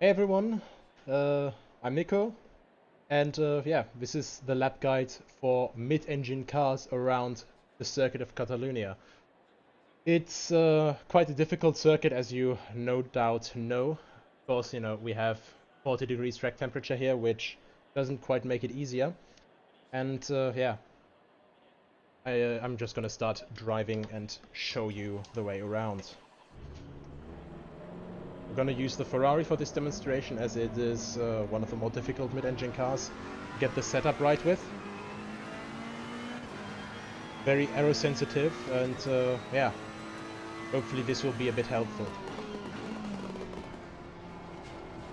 Hey everyone, I'm Nico, and yeah, this is the lap guide for mid-engine cars around the circuit of Catalunya. It's quite a difficult circuit, as you no doubt know. Of course, we have 40 degrees track temperature here, which doesn't quite make it easier. And yeah, I'm just gonna start driving and show you the way around. We're gonna use the Ferrari for this demonstration, as it is one of the more difficult mid-engine cars to get the setup right with. Very aero sensitive, and yeah, hopefully this will be a bit helpful.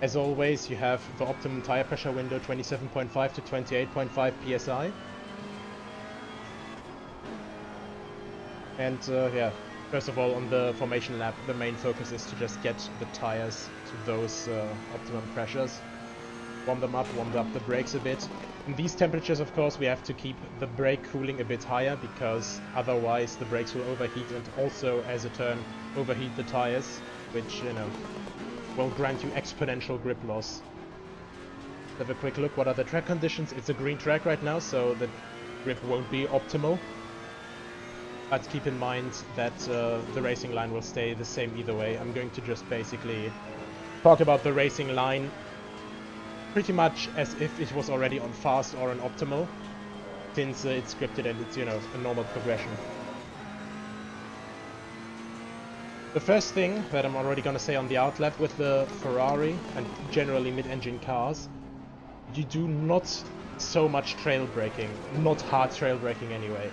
As always, you have the optimum tire pressure window, 27.5 to 28.5 psi. And yeah, first of all, on the formation lap, the main focus is to just get the tires to those optimum pressures. Warm them up the brakes a bit. In these temperatures, of course, we have to keep the brake cooling a bit higher, because otherwise the brakes will overheat and also, as a turn, overheat the tires, which, will grant you exponential grip loss. Let's have a quick look. What are the track conditions? It's a green track right now, so the grip won't be optimal. But keep in mind that the racing line will stay the same either way. I'm going to just basically talk about the racing line pretty much as if it was already on fast or on optimal, since it's scripted and it's, a normal progression. The first thing that I'm already going to say on the outlap with the Ferrari and generally mid-engine cars, you do not so much trail braking, not hard trail braking anyway.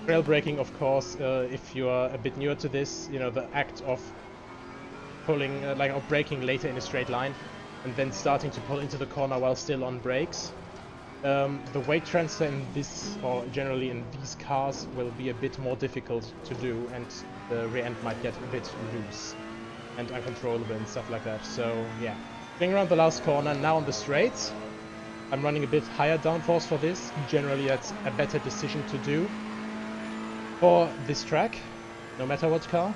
Trail braking, of course, if you are a bit newer to this, the act of pulling, of braking later in a straight line and then starting to pull into the corner while still on brakes. The weight transfer in this, or generally in these cars, will be a bit more difficult to do, and the rear end might get a bit loose and uncontrollable and stuff like that. So yeah, going around the last corner, now on the straights, I'm running a bit higher downforce for this. Generally that's a better decision to do for this track, no matter what car,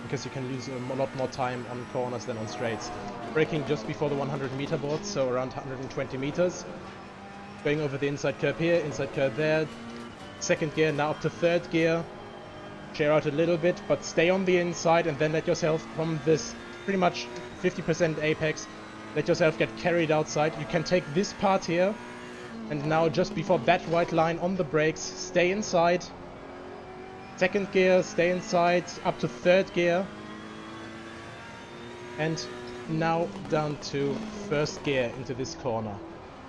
because you can lose a lot more time on corners than on straights. Braking just before the 100-meter board, so around 120 meters. Going over the inside curb here, inside curb there. Second gear, now up to third gear. Share out a little bit, but stay on the inside and then let yourself, from this pretty much 50% apex, let yourself get carried outside. You can take this part here, and now just before that white line on the brakes, stay inside. Second gear, stay inside, up to third gear. And now down to first gear into this corner.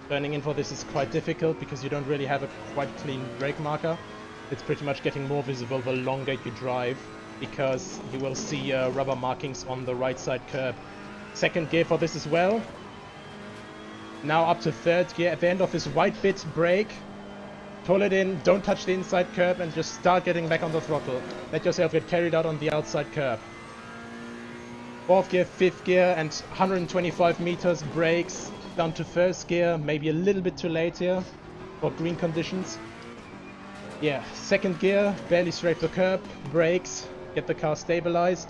Turning in for this is quite difficult because you don't really have a quite clean brake marker. It's pretty much getting more visible the longer you drive, because you will see rubber markings on the right side curb. Second gear for this as well. Now up to third gear. At the end of this white bit, brake. Pull it in, don't touch the inside curb, and just start getting back on the throttle. Let yourself get carried out on the outside curb. Fourth gear, fifth gear, and 125 meters, brakes. Down to first gear, maybe a little bit too late here for green conditions. Yeah, second gear, barely scrape the curb, brakes, get the car stabilized.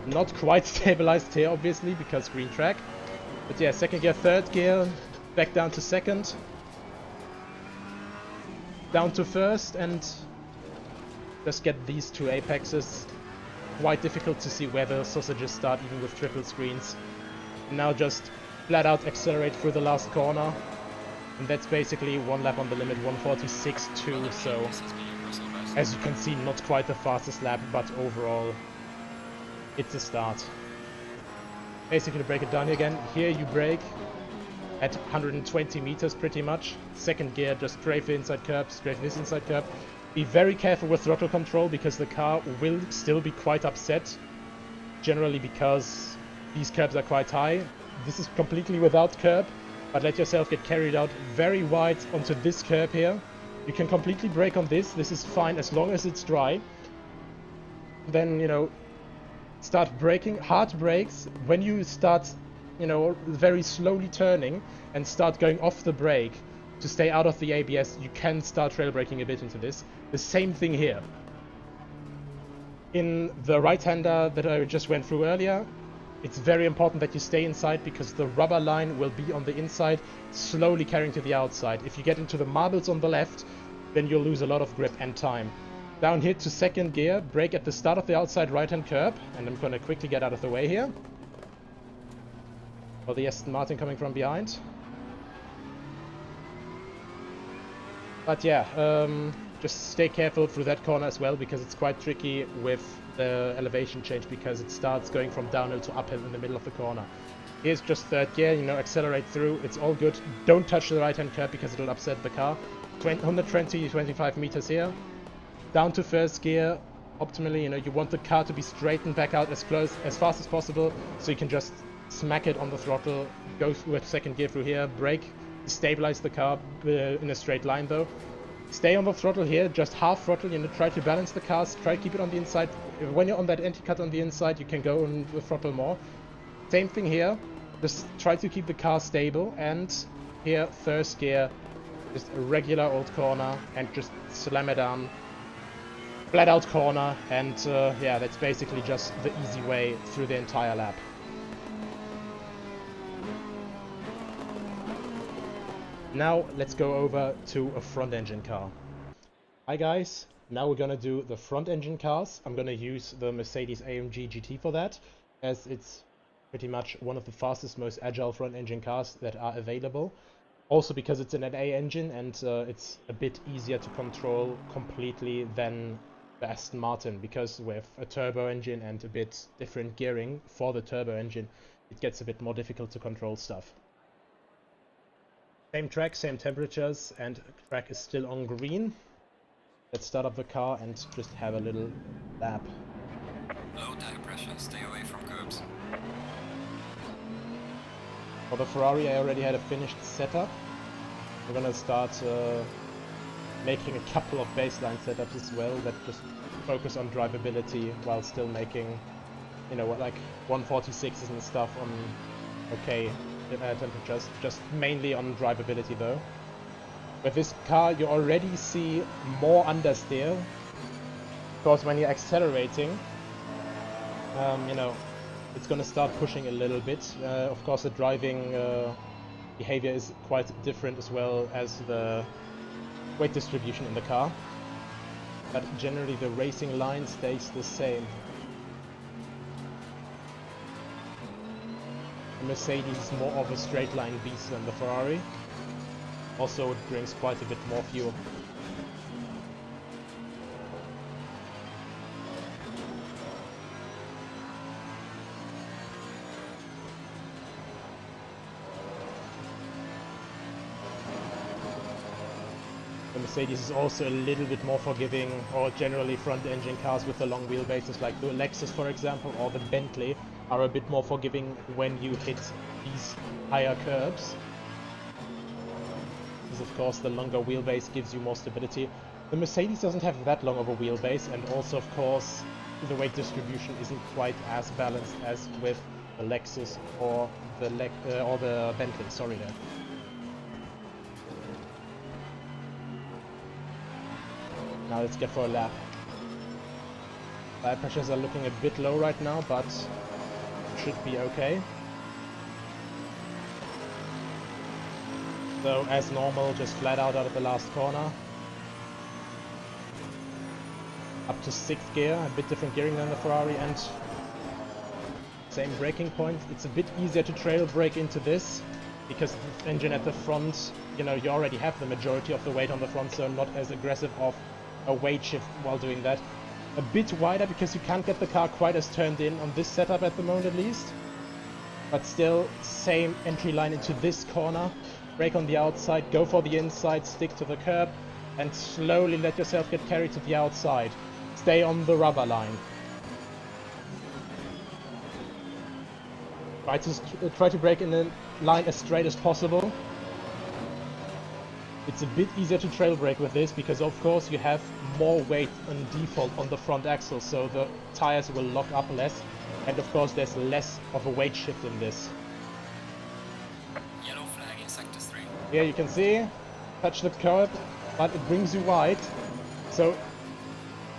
Not quite stabilized here, obviously, because green track. But yeah, second gear, third gear, back down to second. Down to first, and just get these two apexes. Quite difficult to see where the sausages start, even with triple screens. Now just flat out accelerate through the last corner, and that's basically one lap on the limit, 146.2. So as you can see, not quite the fastest lap, but overall it's a start. Basically, break it down here again. Here you brake at 120 meters pretty much. Second gear, just strafe the inside curb, strafe this inside curb. Be very careful with throttle control, because the car will still be quite upset, generally because these curbs are quite high. This is completely without curb, but let yourself get carried out very wide onto this curb here. You can completely brake on this. This is fine as long as it's dry. Then, start braking, hard brakes. When you start very slowly turning and start going off the brake to stay out of the ABS, you can start trail braking a bit into this. The same thing here. In the right-hander that I just went through earlier, it's very important that you stay inside because the rubber line will be on the inside, slowly carrying to the outside. If you get into the marbles on the left, then you'll lose a lot of grip and time. Down here to second gear, brake at the start of the outside right-hand curb, and I'm gonna quickly get out of the way here. For the Aston Martin coming from behind. But yeah, just stay careful through that corner as well, because it's quite tricky with the elevation change, because it starts going from downhill to uphill in the middle of the corner. Here's just third gear, you know, accelerate through, it's all good. Don't touch the right-hand curb because it'll upset the car. 120-25 meters here. Down to first gear, optimally, you know, you want the car to be straightened back out as fast as possible, so you can just smack it on the throttle, go with second gear through here, brake, stabilize the car in a straight line though. Stay on the throttle here, just half throttle, you know, try to balance the cars, try to keep it on the inside. When you're on that anti-cut on the inside, you can go on the throttle more. Same thing here, just try to keep the car stable, and here, first gear, just a regular old corner, and just slam it down. Flat out corner, and yeah, that's basically just the easy way through the entire lap. Now let's go over to a front engine car. Hi guys, now we're gonna do the front engine cars. I'm gonna use the Mercedes AMG GT for that, as it's pretty much one of the fastest, most agile front engine cars that are available. Also because it's an NA engine, and it's a bit easier to control completely than the Aston Martin, because with a turbo engine and a bit different gearing for the turbo engine, it gets a bit more difficult to control stuff. Same track, same temperatures, and track is still on green. Let's start up the car and just have a little lap. Low tire pressure, stay away from curbs. For the Ferrari, I already had a finished setup. I'm gonna start making a couple of baseline setups as well that just focus on drivability while still making, you know, like 146s and stuff on okay temperatures, just mainly on drivability though. With this car you already see more understeer, because when you're accelerating, you know, it's gonna start pushing a little bit. Of course the driving behavior is quite different as well as the weight distribution in the car, but generally the racing line stays the same. The Mercedes is more of a straight line beast than the Ferrari. Also it brings quite a bit more fuel. The Mercedes is also a little bit more forgiving, or generally front engine cars with the long wheelbases like the Lexus for example, or the Bentley, are a bit more forgiving when you hit these higher curbs. Because of course the longer wheelbase gives you more stability. The Mercedes doesn't have that long of a wheelbase, and also of course the weight distribution isn't quite as balanced as with the Lexus or the Bentley, sorry there. Now let's get for a lap. Tire pressures are looking a bit low right now, but should be okay. So as normal, just flat out of the last corner. Up to 6th gear, a bit different gearing than the Ferrari, and same braking point. It's a bit easier to trail brake into this, because the engine at the front, you know, you already have the majority of the weight on the front, so not as aggressive of a weight shift while doing that. A bit wider because you can't get the car quite as turned in on this setup at the moment at least. But still, same entry line into this corner. Brake on the outside, go for the inside, stick to the curb, and slowly let yourself get carried to the outside. Stay on the rubber line. Try to brake in a line as straight as possible. It's a bit easier to trail brake with this because of course you have more weight on default on the front axle, so the tires will lock up less, and of course there's less of a weight shift in this. Yellow flag in sector 3. Here you can see, touch the curb, but it brings you wide. So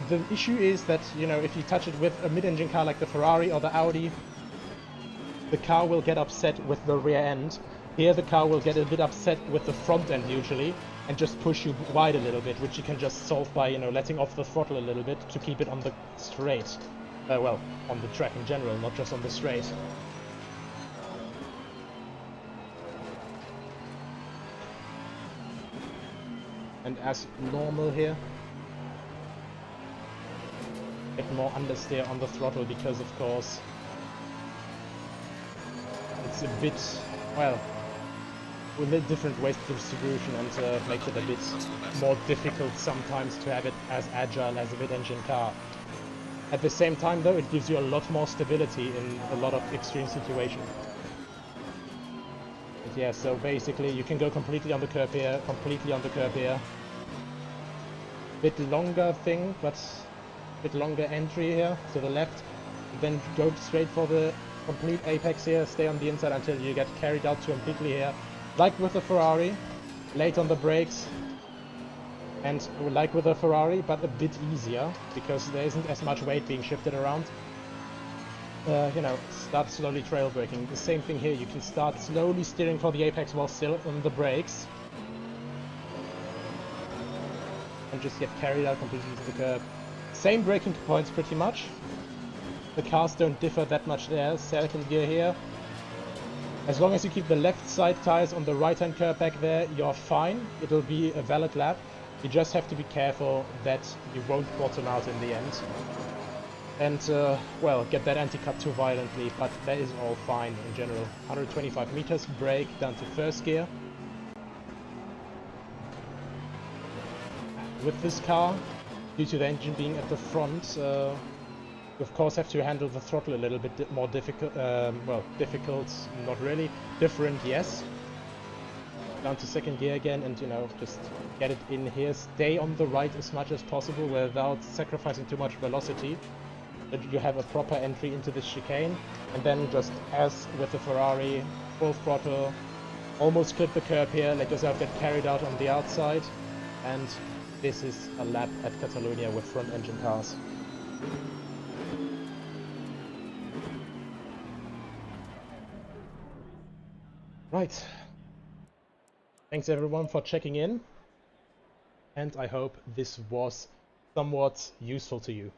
the issue is that, you know, if you touch it with a mid-engine car like the Ferrari or the Audi, the car will get upset with the rear end. Here the car will get a bit upset with the front end usually, and just push you wide a little bit, which you can just solve by, you know, letting off the throttle a little bit to keep it on the straight. Well, on the track in general, not just on the straight. And as normal here, get more understeer on the throttle because, of course, it's a bit, well, with a different weight distribution, and makes it a bit more difficult sometimes to have it as agile as a mid-engine car. At the same time though, it gives you a lot more stability in a lot of extreme situations. But yeah, so basically you can go completely on the curb here, completely on the curb here. Bit longer thing, but bit longer entry here to the left. Then go straight for the complete apex here, stay on the inside until you get carried out completely here. Like with the Ferrari, late on the brakes, and like with the Ferrari, but a bit easier, because there isn't as much weight being shifted around. You know, start slowly trail braking. The same thing here, you can start slowly steering for the apex while still on the brakes. And just get carried out completely to the curb. Same braking points pretty much. The cars don't differ that much there. Second gear here. As long as you keep the left side tires on the right hand curb back there, you're fine. It'll be a valid lap. You just have to be careful that you won't bottom out in the end. And, well, get that anti-cut too violently, but that is all fine in general. 125 meters, brake down to first gear. With this car, due to the engine being at the front, you of course have to handle the throttle a little bit more difficult, well, difficult, not really, different, yes. Down to second gear again, and, you know, just get it in here, stay on the right as much as possible without sacrificing too much velocity, that you have a proper entry into this chicane, and then just, as with the Ferrari, full throttle, almost clip the curb here, let yourself get carried out on the outside, and this is a lap at Catalunya with front engine cars. Right. Thanks everyone for checking in, and I hope this was somewhat useful to you.